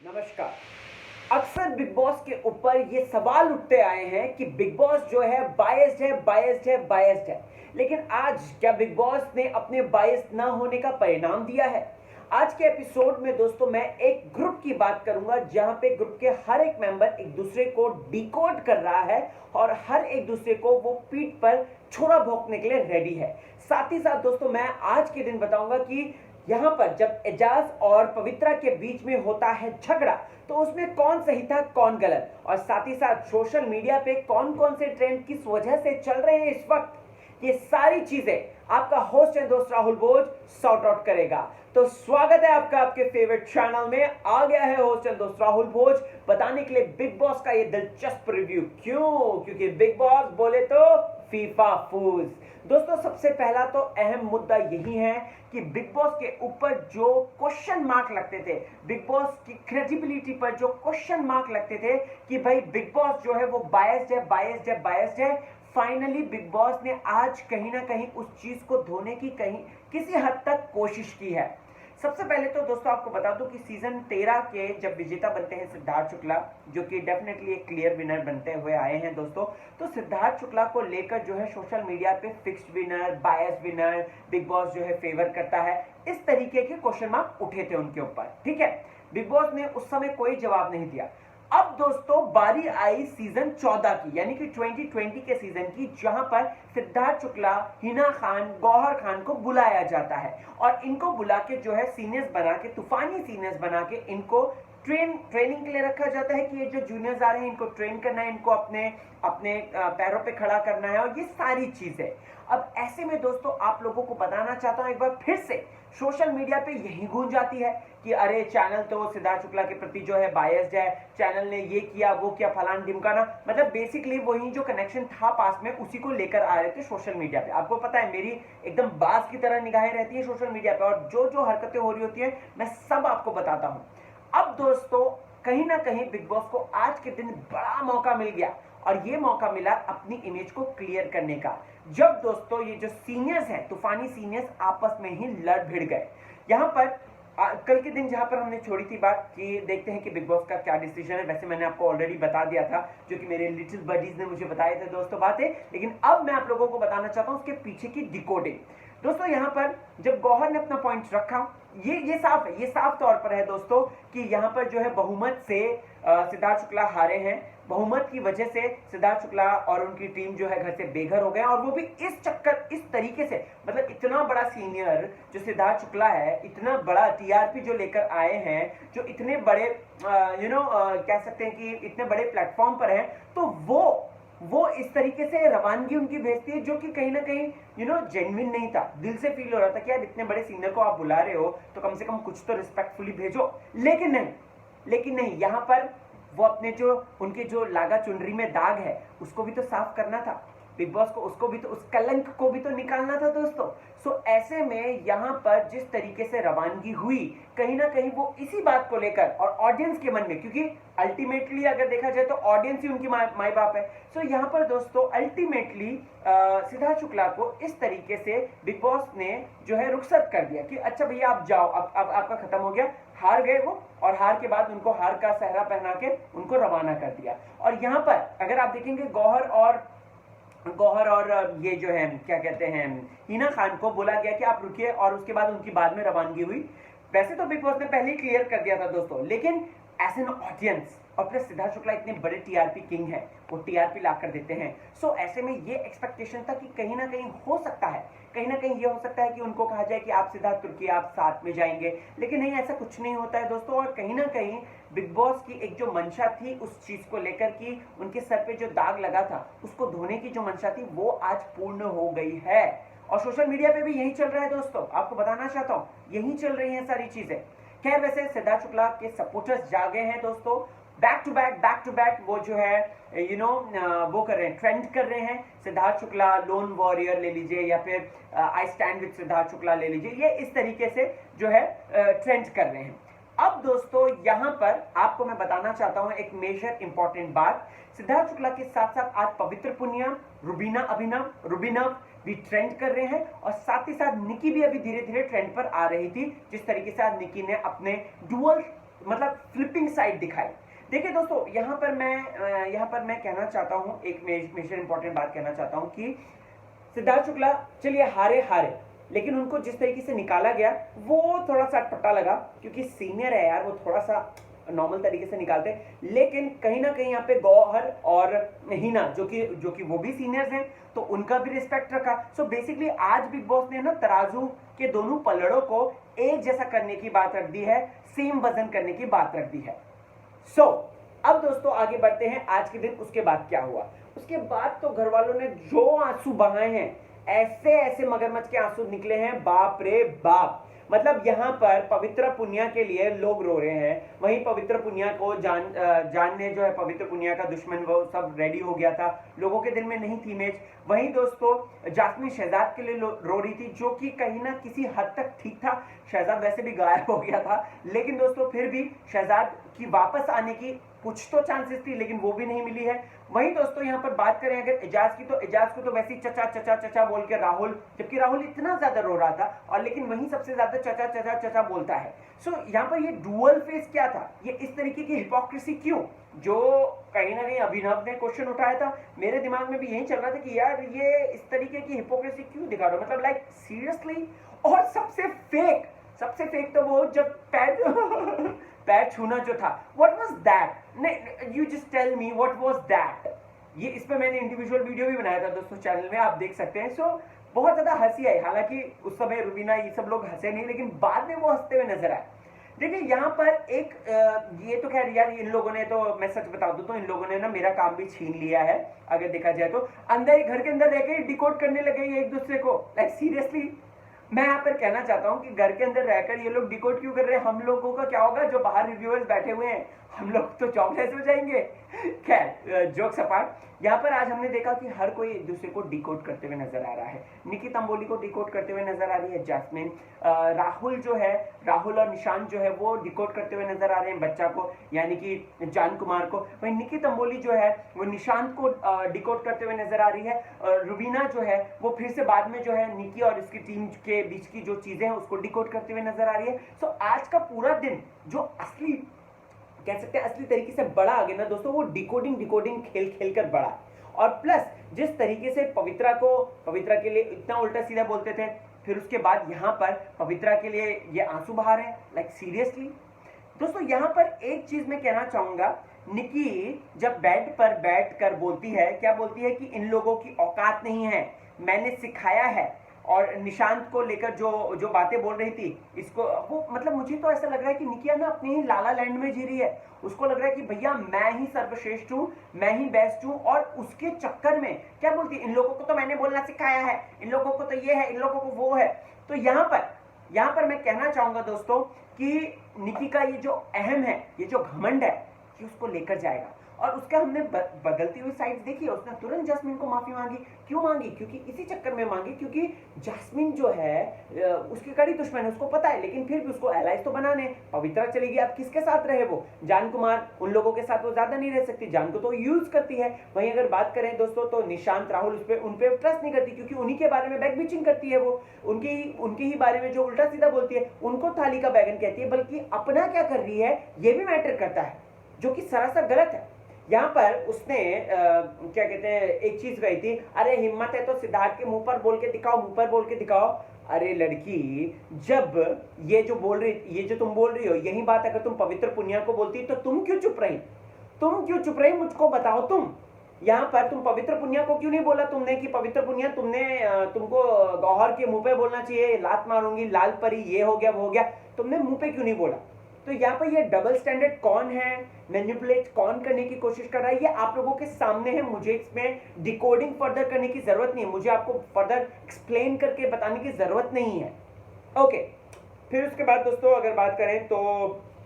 नमस्कार। अक्सर big boss के ऊपर ये सवाल उठते आए हैं कि बिग बॉस जो है बायस्ड है। लेकिन आज क्या बिग बॉस ने अपने बायस्ड ना होने का परिणाम दिया है? आज के एपिसोड में दोस्तों मैं एक ग्रुप की बात करूंगा जहां पे ग्रुप के हर एक मेंबर एक दूसरे को डिकोड कर रहा है और हर एक दूसरे को वो पीठ पर छोरा भोंकने के लिए रेडी है। साथ ही साथ दोस्तों मैं आज के दिन बताऊंगा कि यहां पर जब एजाज और पवित्रा के बीच में होता है झगड़ा तो उसमें कौन सही था कौन गलत, और साथ ही साथ सोशल मीडिया पे कौन कौन से ट्रेंड किस वजह से चल रहे हैं इस वक्त, ये सारी चीजें आपका होस्ट एंड दोस्त राहुल भोज सॉर्ट आउट करेगा। तो स्वागत है आपका आपके फेवरेट चैनल में। आ गया है होस्ट एंड दोस्त राहुल भोज बताने के लिए बिग बॉस का ये दिलचस्प रिव्यू। क्योंकि बिग बॉस बोले तो फीफा फूज। दोस्तों सबसे पहला तो अहम मुद्दा यही है कि बिग बॉस के ऊपर जो क्वेश्चन मार्क लगते थे, बिग बॉस की क्रेडिबिलिटी पर जो क्वेश्चन मार्क लगते थे कि भाई बिग बॉस जो है वो बायस्ड है, फाइनली बिग बॉस ने आज कहीं ना कहीं उस चीज को धोने की कहीं किसी हद तक कोशिश की है। सबसे पहले तो दोस्तों आपको बता दूं कि सीजन 13 के जब विजेता बनते हैं सिद्धार्थ शुक्ला, जो कि डेफिनेटली एक क्लियर विनर बनते हुए आए हैं दोस्तों, तो सिद्धार्थ शुक्ला को लेकर जो है सोशल मीडिया पे फिक्स्ड विनर, बायस विनर, बिग बॉस जो है फेवर करता है, इस तरीके के क्वेश्चन मार्क उठे थे उनके ऊपर। ठीक है, बिग बॉस ने उस समय कोई जवाब नहीं दिया। अब दोस्तों बारी आई सीजन 14 की, यानी कि 2020 के सीजन की, जहां पर सिद्धार्थ शुक्ला, हिना खान, गौहर खान को बुलाया जाता है और इनको बुला के जो है सीनियर्स बना के, तूफानी सीनियर्स बना के इनको ट्रेनिंग के लिए रखा जाता है कि ये जो जूनियर्स आ रहे हैं इनको ट्रेन करना है, इनको अपने अपने पैरों पे खड़ा करना है और ये सारी चीजें। अब ऐसे में दोस्तों आप लोगों को बताना चाहता हूं एक बार फिर से, सोशल मीडिया पे यही गूंज जाती है कि अरे चैनल तो सिद्धार्थ शुक्ला के प्रति जो है बायस्ड है, चैनल ने ये किया वो किया फलान ढिमकाना, मतलब बेसिकली वही जो कनेक्शन था पास में उसी को लेकर आ रहे थे सोशल मीडिया पे। आपको पता है मेरी एकदम बाज की तरह निगाहें रहती है सोशल मीडिया पे और जो जो हरकतें हो रही होती है मैं सब आपको बताता हूं। अब दोस्तों कहीं ना कहीं बिग बॉस को आज के दिन बड़ा मौका मिल गया और ये मौका मिला अपनी इमेज को क्लियर करने का, जब दोस्तों ये जो सीनियर्स हैं, तूफानी सीनियर्स आपस में ही लड़ भिड़ गए। यहां पर कल के दिन जहां पर हमने छोड़ी थी बात कि देखते हैं कि बिग बॉस का क्या डिसीजन है। वैसे मैंने आपको ऑलरेडी बता दिया था, जो कि मेरे लिटिल बडीज ने मुझे बताए थे दोस्तों बातें, लेकिन अब मैं आप लोगों को बताना चाहता हूं उसके पीछे की डिकोडिंग। दोस्तों यहां पर जब गौहर ने अपना पॉइंट रखा, ये साफ है, ये साफ तौर पर है दोस्तों कि यहां पर जो है बहुमत से सिद्धार्थ शुक्ला हारे हैं। बहुमत की वजह से सिद्धार्थ शुक्ला और उनकी टीम जो है घर से बेघर हो गए, और वो भी इस तरीके से, मतलब इतना बड़ा सीनियर जो सिद्धार्थ शुक्ला है, इतना बड़ा टीआरपी जो लेकर आए हैं, जो इतने बड़े कह सकते हैं कि इतने बड़े प्लेटफॉर्म पर हैं, तो वो इस तरीके से रवानगी उनकी भेजती है जो कि कहीं ना कहीं जेन्युइन नहीं था। दिल से फील हो रहा था कि यार इतने बड़े सीनियर को आप बुला रहे हो तो कम से कम कुछ तो रिस्पेक्टफुली भेजो, लेकिन नहीं, यहाँ पर वो अपने जो उनके जो लागा चुनरी में दाग है उसको भी तो साफ करना था। बिग बॉस को उसको भी तो, उस कलंक को भी तो निकालना था दोस्तों। सो ऐसे में यहाँ पर जिस तरीके से रवानगी हुई, कहीं ना कहीं वो इसी बात को लेकर और ऑडियंस के मन में, क्योंकि अल्टीमेटली अगर देखा जाए तो ऑडियंस ही उनकी माई बाप है। सो यहाँ पर दोस्तों अल्टीमेटली सिद्धार्थ शुक्ला को इस तरीके से बिग बॉस ने जो है रुखसत कर दिया कि अच्छा भैया आप जाओ, अब आपका खत्म हो गया। हार गए वो, और हार के बाद उनको हार का सहरा पहना के उनको रवाना कर दिया। और यहाँ पर अगर आप देखेंगे गौहर और ये जो है क्या कहते हैं हिना खान को बोला गया कि आप रुकिए, और उसके बाद उनकी बाद में रवानगी हुई। वैसे तो बिग बॉस ने पहले ही क्लियर कर दिया था दोस्तों, लेकिन एज एन ऑडियंस, और प्लस सिद्धार्थ शुक्ला इतने बड़े टीआरपी किंग है, वो टीआरपी ला कर देते हैं। सो ऐसे में ये एक्सपेक्टेशन था कि कहीं ना कहीं हो सकता है, कहीं ना कहीं ये हो सकता है कि उनको कहा जाए कि आप सिद्धार्थ तुर्की आप साथ में जाएंगे, लेकिन नहीं, ऐसा कुछ नहीं होता है दोस्तों। और कहीं ना कहीं बिग बॉस की एक जो मंशा थी उस चीज को लेकर कि उनके सर पे जो दाग लगा था उसको धोने की जो मंशा थी वो आज पूर्ण हो गई है। और सोशल मीडिया पे भी यही चल रहा है दोस्तों, आपको बताना चाहता हूँ यही चल रही है सारी चीजें। खैर वैसे सिद्धार्थ शुक्ला के सपोर्टर्स जागे हैं दोस्तों, बैक टू बैक वो जो है वो कर रहे हैं, ट्रेंड कर रहे हैं। सिद्धार्थ शुक्ला लोन वॉरियर ले लीजिए, या फिर I stand with Siddharth Shukla ले लीजिए, ये इस तरीके से जो है ट्रेंड कर रहे हैं। अब दोस्तों यहां पर आपको मैं बताना चाहता हूं एक मेजर इंपॉर्टेंट बात। सिद्धार्थ शुक्ला के साथ साथ आज पवित्र पुनिया, रुबीना भी ट्रेंड कर रहे हैं, और साथ ही साथ निकी भी अभी धीरे धीरे ट्रेंड पर आ रही थी। जिस तरीके से आज निकी ने अपने डुअल मतलब फ्लिपिंग साइड दिखाई। देखिए दोस्तों, यहाँ पर मैं कहना चाहता हूँ, एक मेजर इंपॉर्टेंट बात कहना चाहता हूँ कि सिद्धार्थ शुक्ला चलिए हारे, लेकिन उनको जिस तरीके से निकाला गया वो थोड़ा सा अटपटा लगा, क्योंकि सीनियर है यार, वो थोड़ा सा नॉर्मल तरीके से निकालते हैं। लेकिन कहीं ना कहीं यहाँ पे गौहर और हिना जो कि वो भी सीनियर्स हैं, तो उनका भी रिस्पेक्ट रखा। सो बेसिकली आज बिग बॉस ने ना तराजू के दोनों पलड़ों को एक जैसा करने की बात रख दी है, सेम वजन करने की बात रख दी है। सो अब दोस्तों आगे बढ़ते हैं आज के दिन। उसके बाद क्या हुआ? उसके बाद तो घर वालों ने जो आंसू बहाए हैं, ऐसे ऐसे मगरमच्छ के आंसू निकले हैं, बाप रे बाप। मतलब यहाँ पर पवित्र पुनिया के लिए लोग रो रहे हैं, वहीं पवित्र पुनिया को जानने जो है पवित्र पुनिया का दुश्मन, वो सब रेडी हो गया था, लोगों के दिल में नहीं थी इमेज। वहीं दोस्तों जास्मिन शहजाद के लिए रो रही थी, जो कि कहीं ना किसी हद तक ठीक था। शहजाद वैसे भी गायब हो गया था, लेकिन दोस्तों फिर भी शहजाद की वापस आने की कुछ तो चांसेस थी, लेकिन वो भी नहीं मिली है। वहीं दोस्तों यहाँ पर बात करें अगर एजाज की, तो एजाज को तो वैसे ही चचा चचा चचा बोल के राहुल, जबकि राहुल इतना ज्यादा रो रहा था, और लेकिन वहीं सबसे ज्यादा चचा चचा चचा बोलता है। सो यहाँ पर ये डुअल फेस क्या था, ये इस तरीके की हिपोक्रेसी क्यों, जो कहीं ना कहीं अभिनव ने क्वेश्चन उठाया था। मेरे दिमाग में भी यही चल रहा था कि यार ये इस तरीके की हिपोक्रेसी क्यों दिखा रहे हो, मतलब लाइक सीरियसली। और सबसे फेक तो वो जब पैर छूना जो था, what was that, you just tell me what was that. ये इस पे मैंने इंडिविजुअल वीडियो भी बनाया था दोस्तों चैनल में, आप देख सकते हैं। सो बहुत ज्यादा हंसी आई, हालांकि उस समय रुबीना ये सब लोग हंसे नहीं, लेकिन बाद में वो हंसते हुए नजर आए। देखिए यहाँ पर एक ये तो खैर यार, इन लोगों ने तो, मैं सच बता दूं तो इन लोगों ने ना मेरा काम भी छीन लिया है, अगर देखा जाए तो। अंदर घर के अंदर रह के डिकोड करने लगे ये एक दूसरे को, लाइक सीरियसली। मैं यहाँ पर कहना चाहता हूँ कि घर के अंदर रहकर ये लोग डिकोड क्यों कर रहे हैं, हम लोगों का क्या होगा जो बाहर रिव्यूअर्स बैठे हुए हैं, हम लोग तो जॉबलेस हो जाएंगे। खैर जोक्स अपार्ट, यहाँ पर आज हमने देखा कि हर कोई एक दूसरे को डिकोड करते हुए नजर आ रहा है। निकी तंबोली को डिकोड करते हुए नजर आ रही है जास्मिन, राहुल और निशांत जो है वो डिकोड करते हुए नजर आ रहे हैं बच्चा को, यानी कि जान कुमार को। वहीं निकी तंबोली जो है वो निशांत को डिकोड करते हुए नजर आ रही है। रुबीना जो है वो फिर से बाद में जो है निकी और इसकी टीम के बीच की जो चीजें हैं उसको डिकोड करते हुए नजर आ रही है। सो आज का पूरा दिन जो असली कह सकते हैं असली तरीके से बड़ा आगे ना दोस्तों, वो डिकोडिंग खेल कर बड़ा। और प्लस जिस तरीके से पवित्रा के लिए इतना उल्टा सीधा बोलते थे, फिर उसके बाद यहाँ पर पवित्रा के लिए ये आंसू बहा रहे हैं, लाइक सीरियसली। दोस्तों यहाँ पर एक चीज मैं कहना चाहूंगा, निकी जब बेड पर बैठ कर बोलती है, क्या बोलती है कि इन लोगों की औकात नहीं है, मैंने सिखाया है। और निशांत को लेकर जो बातें बोल रही थी, इसको वो मतलब मुझे तो ऐसा लग रहा है कि निकिया ना अपने ही लाला लैंड में जी रही है। उसको लग रहा है कि भैया मैं ही सर्वश्रेष्ठ हूँ, मैं ही बेस्ट हूँ, और उसके चक्कर में क्या बोलती है, इन लोगों को तो मैंने बोलना सिखाया है, इन लोगों को तो ये है, इन लोगों को वो है। तो यहाँ पर मैं कहना चाहूंगा दोस्तों कि निकी का ये जो अहम है, ये जो घमंड है, ये उसको लेकर जाएगा। और उसका हमने बदलती हुई साइड देखी है, उसने तुरंत जास्मिन को माफी मांगी। क्यों मांगी? क्योंकि इसी चक्कर में मांगी, क्योंकि जास्मिन जो है उसकी कड़ी दुश्मन है, उसको पता है, लेकिन फिर भी उसको एलाइज तो बनाने। पवित्रा चली गई, अब किसके साथ रहे वो? जान कुमार, उन लोगों के साथ वो ज्यादा नहीं रह सकती, जान को तो यूज करती है। वहीं अगर बात करें दोस्तों तो निशांत राहुल उन पे ट्रस्ट नहीं करती, क्योंकि उन्हीं के बारे में बैक बीचिंग करती है, वो उनके ही बारे में जो उल्टा सीधा बोलती है, उनको थाली का बैगन कहती है, बल्कि अपना क्या कर रही है ये भी मैटर करता है, जो कि सरासर गलत है। यहाँ पर उसने क्या कहते हैं, एक चीज कही थी, अरे हिम्मत है तो सिद्धार्थ के मुंह पर बोल के दिखाओ। अरे लड़की, जब ये जो तुम बोल रही हो, यही बात अगर तुम पवित्र पुनिया को बोलती तो तुम क्यों चुप रही? मुझको बताओ तुम। यहाँ पर तुम पवित्र पुनिया को क्यों नहीं बोला तुमने कि पवित्र पुनिया तुमको गौहर के मुंह पे बोलना चाहिए, लात मारूंगी, लाल परी, ये हो गया वो हो गया, तुमने मुंह पे क्यों नहीं बोला? तो यहाँ पर ये डबल स्टैंडर्ड कौन है, मैनिपुलेट कौन करने की कोशिश कर रहा है, ये आप लोगों के सामने है। मुझे इसमें डिकोडिंग फर्दर करने की जरूरत नहीं है, मुझे आपको फर्दर एक्सप्लेन करके बताने की जरूरत नहीं है। ओके, फिर उसके बाद दोस्तों अगर बात करें तो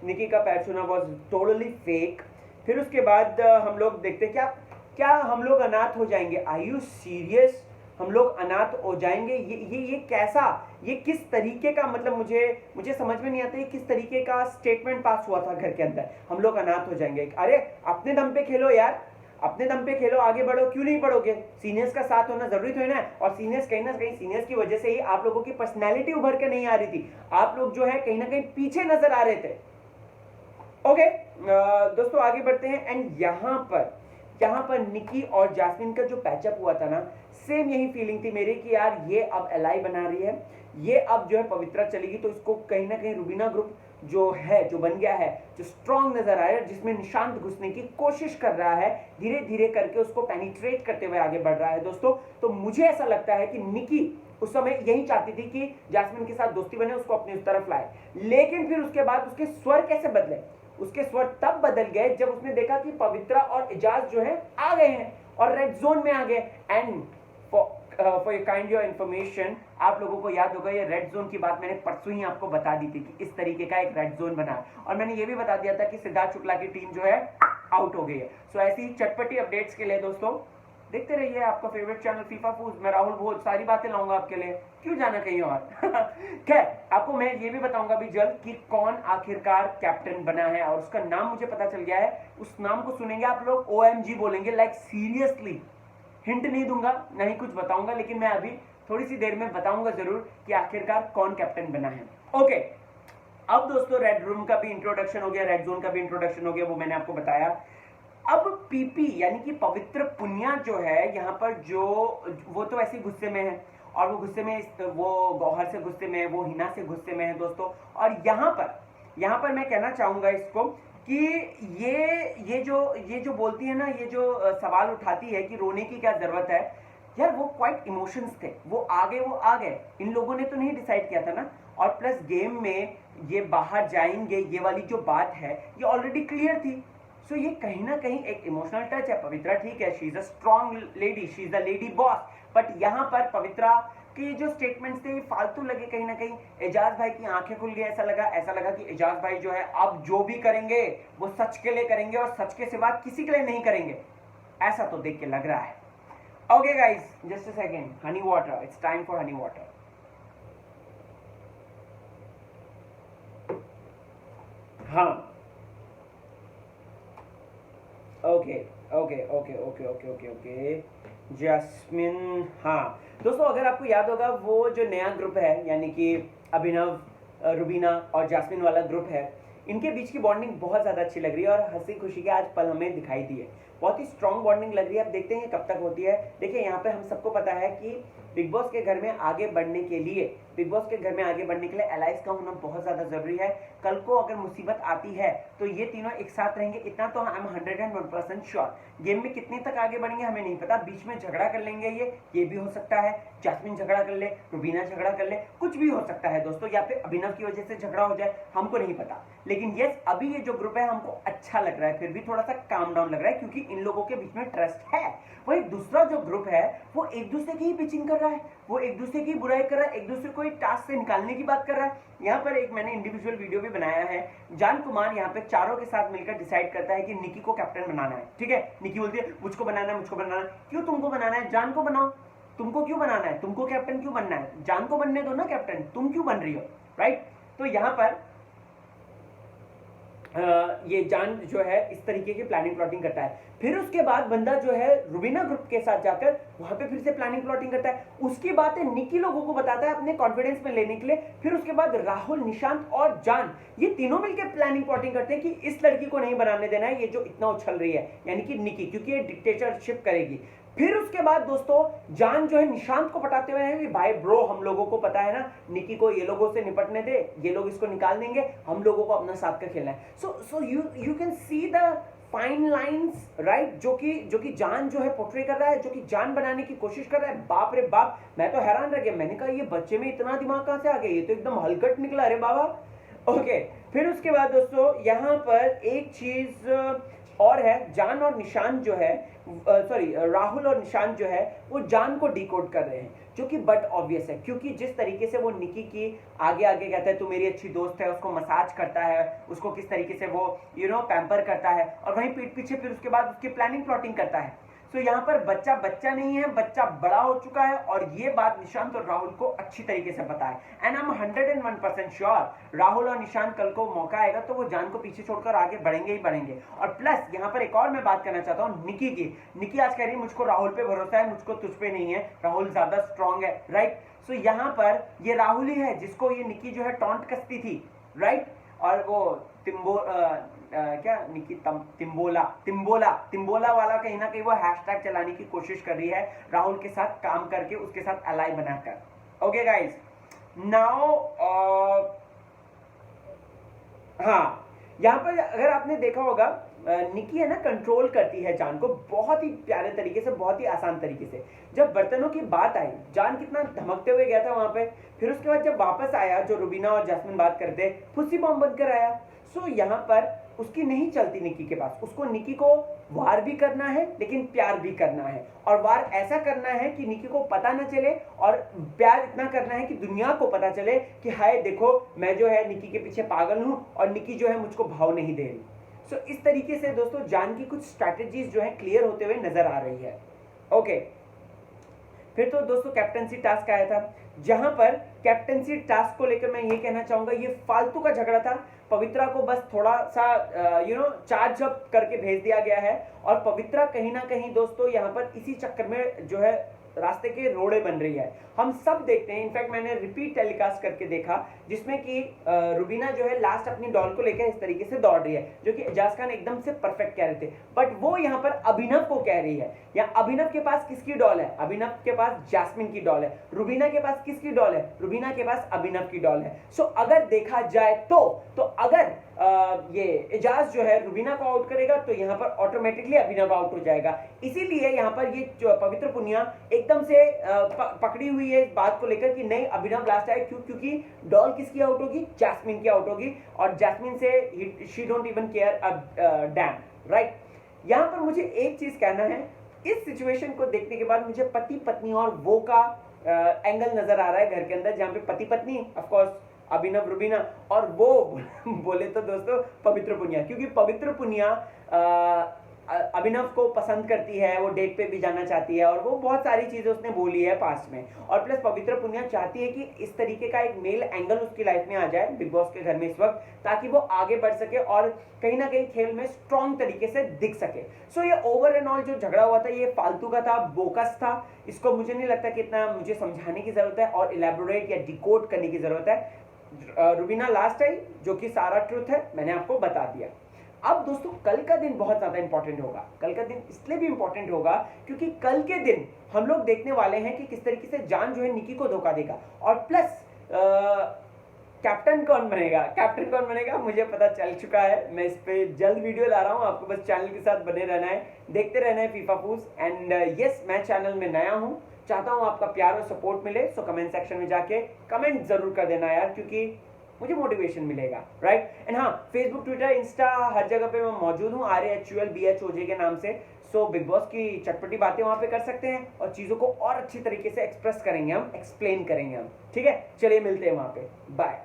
निकी का पैर छूना वाज टोटली फेक। फिर उसके बाद हम लोग देखते हैं क्या हम लोग अनाथ हो जाएंगे? Are you serious? हम लोग अनाथ हो जाएंगे? ये कैसा, ये किस तरीके का, मतलब मुझे समझ में नहीं आता है किस तरीके का स्टेटमेंट पास हुआ था घर के अंदर, हम लोग अनाथ हो जाएंगे। अरे अपने दम पे खेलो यार, अपने दम पे खेलो, आगे बढ़ो, क्यों नहीं बढ़ोगे? सीनियर्स का साथ होना जरूरी तो है। और सीनियर्स कहीं ना कहीं सीनियर्स की वजह से ही आप लोगों की पर्सनैलिटी उभर के नहीं आ रही थी, आप लोग जो है कहीं ना कहीं पीछे नजर आ रहे थे। ओके दोस्तों आगे बढ़ते हैं। एंड यहाँ पर निकी और जास्मिन का जो पैचअप हुआ था ना, सेम यही फीलिंग थी मेरी कि यार ये अब एलाई बना रही है, ये अब जो है पवित्रा चलेगी तो इसको कहीं ना कहीं रुबीना ग्रुप जो है, जो बन गया है, जो स्ट्रांग नजर आ रहा है, जिसमें निशांत घुसने की कोशिश कर रहा है, धीरे धीरे करके उसको पेनिट्रेट करते हुए आगे बढ़ रहा है दोस्तों। तो मुझे ऐसा लगता है कि निकी उस समय यही चाहती थी कि जास्मिन के साथ दोस्ती बने, उसको अपनी उस तरफ लाए, लेकिन फिर उसके बाद उसके स्वर कैसे बदले? उसके स्वर तब बदल गए जब उसने देखा कि पवित्रा और इजाज जो है आ गए हैं और रेड जोन में आ गए। And for kind your information, आप लोगों को याद होगा ये रेड जोन की बात मैंने परसों ही आपको बता दी थी कि इस तरीके का एक रेड जोन बना है, और मैंने ये भी बता दिया था कि सिद्धार्थ शुक्ला की टीम जो है आउट हो गई है। सो ऐसी चटपटी अपडेट्स के लिए दोस्तों देखते रहिए आपका फेवरेट चैनल फीफा फूड। मैं राहुल भोज सारी बातें लाऊंगा आपके लिए, क्यों जाना कहीं और। खैर आपको मैं ये भी बताऊंगा भी जल्द कि कौन आखिरकार कैप्टन बना है, और उसका नाम मुझे पता चल गया है। उस नाम को सुनेंगे आप लोग OMG बोलेंगे, लाइक सीरियसली। हिंट नहीं दूंगा, नहीं कुछ बताऊंगा, लेकिन मैं अभी थोड़ी सी देर में बताऊंगा जरूर कि आखिरकार कौन कैप्टन बना है। ओके अब दोस्तों रेड रूम का भी इंट्रोडक्शन हो गया, रेड जोन का भी इंट्रोडक्शन हो गया, वो मैंने आपको बताया। अब पीपी यानी कि पवित्र पुनिया जो है यहाँ पर, जो वो तो ऐसे गुस्से में है, और वो गुस्से में वो गौहर से गुस्से में है, वो हिना से गुस्से में है दोस्तों। और यहाँ पर मैं कहना चाहूंगा इसको कि ये जो बोलती है ना, ये जो सवाल उठाती है कि रोने की क्या जरूरत है, यार वो क्वाइट इमोशंस थे, वो आ गए, इन लोगों ने तो नहीं डिसाइड किया था ना। और प्लस गेम में ये बाहर जाएंगे, ये वाली जो बात है ये ऑलरेडी क्लियर थी। सो ये कहीं ना कहीं एक इमोशनल टच है। पवित्रा ठीक है, she is a strong lady, she is a lady boss, but यहाँ पर पवित्रा के जो स्टेटमेंट्स थे फालतू लगे कहीं ना कहीं। एजाज भाई की आंखें खुल गई, ऐसा लगा कि एजाज भाई जो है अब जो भी करेंगे वो सच के लिए करेंगे और सच के सिवा किसी के लिए नहीं करेंगे, ऐसा तो देख के लग रहा है। Okay guys, just a second, honey water, it's time for honey water. हाँ okay okay okay okay okay okay okay Jasmine. हाँ दोस्तों अगर आपको याद होगा वो जो नया ग्रुप है, यानी कि अभिनव, रुबीना और जैस्मिन वाला ग्रुप है, इनके बीच की बॉन्डिंग बहुत ज़्यादा अच्छी लग रही है और हंसी खुशी के आज पल हमें दिखाई दी है। बहुत ही स्ट्रॉन्ग बॉन्डिंग लग रही है। अब देखते हैं कब तक होती है। देखिए यहाँ पे हम सबको पता है कि बिग बॉस के घर में आगे बढ़ने के लिए, एलाइज का होना बहुत ज़्यादा ज़रूरी है। कल को अगर मुसीबत आती है तो ये तीनों एक साथ रहेंगे, इतना तो आई एम 101% श्योर। गेम में कितने तक आगे बढ़ेंगे हमें नहीं पता, बीच में झगड़ा कर लेंगे ये भी हो सकता है, जैस्मिन झगड़ा कर ले, रुबीना झगड़ा कर ले, कुछ भी हो सकता है दोस्तों, या फिर अभिनव की वजह से झगड़ा हो जाए, हमको नहीं पता। लेकिन यस, अभी ये जो ग्रुप है हमको अच्छा लग रहा है, फिर भी थोड़ा सा काम डाउन लग रहा है क्योंकि इन लोगों के बीच में ट्रस्ट है। वही दूसरा जो ग्रुप है वो एक दूसरे की ही पिचिंग कर रहा है, वो एक दूसरे की बुराई कर रहा है, एक दूसरे को टास्क से निकालने की बात कर रहा है। यहाँ पर एक मैंने इंडिविजुअल वीडियो भी बनाया है। जान कुमार यहाँ पे चारों के साथ मिलकर डिसाइड करता है कि निकी को कैप्टन बनाना है। ठीक है, निकी बोलती है मुझको बनाना है। क्यों तुमको बनाना है? जान को बनाओ। तुमको क्यों बनाना है? तुमको कैप्टन क्यों बनना है? जान को बनने दो ना कैप्टन, तुम क्यों बन रही हो? राइट। तो यहाँ पर ये जान जो है इस तरीके की प्लानिंग प्लॉटिंग करता है। फिर उसके बाद बंदा जो है रुबीना ग्रुप के साथ जाकर वहां पे फिर से प्लानिंग प्लॉटिंग करता है। उसकी बातें निकी लोगों को बताता है अपने कॉन्फिडेंस में लेने के लिए। फिर उसके बाद राहुल, निशांत और जान ये तीनों मिलकर प्लानिंग प्लॉटिंग करते हैं कि इस लड़की को नहीं बनाने देना है, ये जो इतना उछल रही है, यानी कि निकी, क्योंकि ये डिक्टेटरशिप करेगी। फिर उसके बाद दोस्तों जान जो है निशांत को पटाते हुए कि भाई ब्रो, हम लोगों को पता है ना, निकी को ये लोगों से निपटने दे, ये लोग इसको निकाल देंगे, हम लोगों को अपना साथ का खेलना है। So you can see the fine lines, right, जो कि जान जो है पोर्ट्रे कर रहा है, जो कि जान बनाने की कोशिश कर रहा है। बाप रे बाप, मैं तो हैरान रह गया। मैंने कहा ये बच्चे में इतना दिमाग कहां से आ गया, ये तो एकदम हलकट निकला रे बाबा। ओके, फिर उसके बाद दोस्तों यहाँ पर एक चीज और है, जान और निशांत जो है, राहुल और निशांत जो है वो जान को डिकोड कर रहे हैं, जो कि बट ऑब्वियस है, क्योंकि जिस तरीके से वो निकी की आगे आगे कहता है तू मेरी अच्छी दोस्त है, उसको मसाज करता है, उसको किस तरीके से वो पैम्पर करता है, और वहीं पीठ पीछे फिर उसके बाद उसकी प्लानिंग प्लॉटिंग करता है। तो यहाँ पर बच्चा बच्चा नहीं है, बच्चा बड़ा हो चुका है, और ये बात निशांत और राहुल को अच्छी तरीके से पता है। And I am 101% sure Rahul और निशांत कल को मौका आएगा तो वो जान को पीछे छोड़कर आगे बढ़ेंगे ही बढ़ेंगे। और प्लस यहाँ पर एक और मैं बात करना चाहता हूँ निकी की। निकी आज कह रही है मुझको राहुल पे भरोसा है, मुझको तुझ पे नहीं है, राहुल ज्यादा स्ट्रांग है, राइट। सो यहाँ पर ये राहुल ही है जिसको ये निकी जो है टॉन्ट कसती थी, राइट। और वो क्या निकी तिम्बोला तिम्बोला तिम्बोला वाला कहीं ना कहीं वो हैशटैग चलाने की कोशिश कर रही है राहुल के साथ काम करके, उसके साथ अलाई बनाकर। ओके गाइस, नाउ हाँ, यहाँ पर अगर आपने देखा होगा निकी है ना कंट्रोल करती है जान को बहुत ही प्यारे तरीके से, बहुत ही आसान तरीके से। जब बर्तनों की बात आई, जान कितना धमकते हुए गया था वहां पे, फिर उसके बाद जब वापस आया, जो रुबीना और जैस्मिन बात करते, फुस्सी बॉम्ब बनकर आया। सो यहाँ पर उसकी नहीं चलती निकी के पास, उसको निकी को वार भी करना है लेकिन प्यार भी करना है, और वार ऐसा करना है कि निकी को पता ना चले, और प्यार इतना करना है कि दुनिया को पता चले कि हाय देखो मैं जो है निकी के पीछे पागल हूं और निकी जो है मुझको भाव नहीं दे रही। सो इस तरीके से दोस्तों जान की कुछ स्ट्रैटेजीज जो है क्लियर होते हुए नजर आ रही है। ओके, फिर तो दोस्तों कैप्टनसी टास्क आया था, जहां पर कैप्टनसी टास्क को लेकर मैं ये कहना चाहूंगा ये फालतू का झगड़ा था। पवित्रा को बस थोड़ा सा चार्ज अप करके भेज दिया गया है, और पवित्रा कहीं ना कहीं दोस्तों यहाँ पर इसी चक्कर में जो है रास्ते के रोड़े बन रही है। हम सब देखते हैं, इनफैक्ट मैंने रिपीट टेलीकास्ट करके देखा जिसमें कि रुबीना जो है लास्ट अपनी डॉल को लेकर इस तरीके से दौड़ रही है, जो कि एजाज खान एकदम से परफेक्ट कह रहे थे, बट वो यहाँ पर अभिनव को कह रही है। या अभिनव के पास किसकी डॉल है? अभिनव के पास जैस्मिन की डॉल है। रुबीना के पास किसकी डॉल है? रुबीना के पास अभिनव की डॉल है। सो अगर देखा जाए तो अगर ये एजाज जो है रुबीना को आउट करेगा तो यहाँ पर ऑटोमेटिकली अभिनव आउट हो जाएगा। इसीलिए यहाँ पर ये जो पवित्र पुनिया एकदम से पकड़ी हुई है इस बात को लेकर कि नहीं अभिनव लास्ट आए, क्योंकि डॉल किसकी आउट होगी? जैस्मिन की आउट होगी, और जैस्मिन से she don't even care a dam, right. यहाँ पर मुझे एक चीज कहना है, इस सिचुएशन को देखने के बाद मुझे पति पत्नी और वो का एंगल नजर आ रहा है घर के अंदर, जहां पे पति पत्नी ऑफ कोर्स अभिनव रुबीना, और वो बोले तो दोस्तों पवित्र पुनिया, क्योंकि पवित्र पुनिया अभिनव को पसंद करती है, वो डेट पे भी जाना चाहती है, और वो बहुत सारी चीजें उसने बोली है पास्ट में। और प्लस पवित्र पुनिया चाहती है कि इस तरीके का एक मेल एंगल उसकी लाइफ में आ जाए बिग बॉस के घर में इस वक्त, ताकि वो आगे बढ़ सके और कहीं ना कहीं खेल में स्ट्रॉन्ग तरीके से दिख सके। सो ये ओवर एंड ऑल जो झगड़ा हुआ था ये फालतू का था, बोकस था, इसको मुझे नहीं लगता कि इतना मुझे समझाने की जरूरत है और इलेबोरेट या डिकोड करने की जरूरत है। रुबीना लास्ट आई, जो कि सारा ट्रुथ है, मैंने आपको बता दिया। अब दोस्तों कल का दिन बहुत ज्यादा इंपॉर्टेंट होगा। कल का दिन इसलिए भी इंपॉर्टेंट होगा क्योंकि कल के दिन हम लोग देखने वाले हैं कि किस तरीके से जान जो है निकी को धोखा देगा, और प्लस कैप्टन कौन बनेगा, कैप्टन कौन बनेगा मुझे पता चल चुका है। मैं इस पे जल्द वीडियो ला रहा हूं, आपको बस चैनल के साथ बने रहना है, देखते रहना है फीफा फूड्स। एंड यस, मैं चैनल में नया हूं, चाहता हूं आपका प्यार और सपोर्ट मिले। सो कमेंट सेक्शन में जाके कमेंट जरूर कर देना यार, क्योंकि मुझे मोटिवेशन मिलेगा, राइट। एंड हाँ, फेसबुक, ट्विटर, इंस्टा, हर जगह पे मैं मौजूद हूँ RHULBHOJ के नाम से। सो बिग बॉस की चटपटी बातें वहां पे कर सकते हैं, और चीजों को और अच्छी तरीके से एक्सप्रेस करेंगे हम, एक्सप्लेन करेंगे हम, ठीक है। चलिए मिलते हैं वहां पे, बाय।